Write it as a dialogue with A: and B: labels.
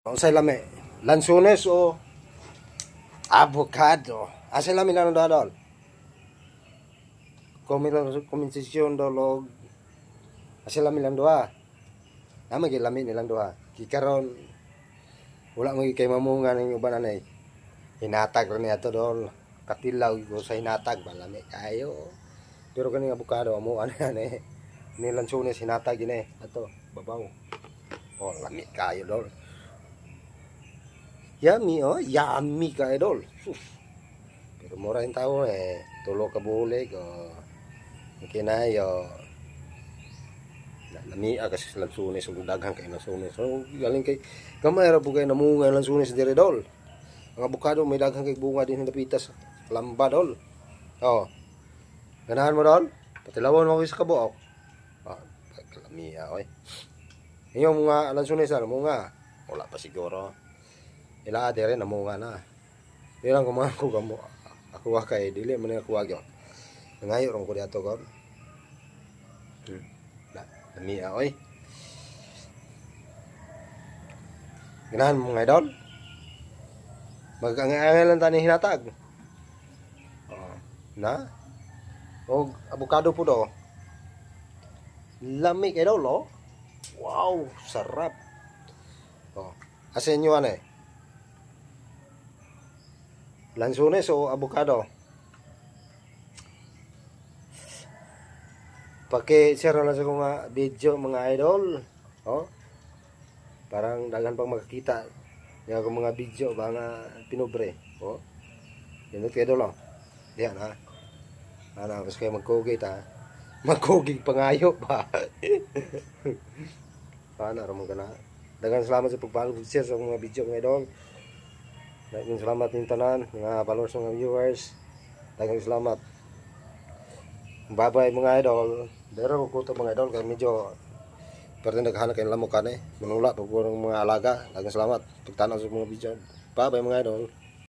A: Unsay lami? Lansones o avocado? Asa lami na dol? Komensasyon dolog. Asa lami lang duha. Nama gyud lami nilang duha. Kikaron wala mo kay mamunga ning uban anay. Hinatag ra niya to dol. Katilaw ko sa hinatag balami kayo. Pero kaning avocado amo ani ni lansones hinatag ini ato babaw. Oh, lami kayo dol. Yummy, oh. Yummy ka, idol. Sus. Pero mura yung tao, tulo ka bulig, kinayo. Lamia kasi sa lansunis, ang daghang kay lansunis. So, galing kay, kamay ra po kayo namunga yung lansunis dire, dol. Ang avocado, may daghang kay bunga din hinapitas. Lamba, dol. Oh. Ganahan mo, dol? Patilawan mo ko sa kabuok. Oh, lamia, oy. Yung mga lansunis, munga. Wala pa siguro. Ila ade rin namunga na. Ilang kumahan ko gamo. Ako wa kay dili man ako wagyo. Nangayo ron ko diato kon. Lami oy. Ganahan mo nga idol. Mag-angalan tani hinatag. Oh, na? Og avocado po do. Lami kay idol oh. Wow, sarap. Oh, asin nyo ano lansones o avocado? Paki-share lang sa mga video mga idol. Oh. Parang daghan pang makakita ng akong mga video mga pinobre. Oh. Yan kay idol lang. Diyan ha. Ana kasi kayo magkugit ha. Magkugig pangayo ba. Ana ra mo kana. Daghan salamat sa pag-follow share sa mga video mga idol. Daghang salamat din tanan mga followers mga viewers. Daghang salamat. Bye-bye mga idol. Dero ko to mga idol kay medyo pero naghahanap kay lamok kanay. Manula pag mga alaga. Daghang salamat pagtanaw sa mga video. Bye-bye mga idol.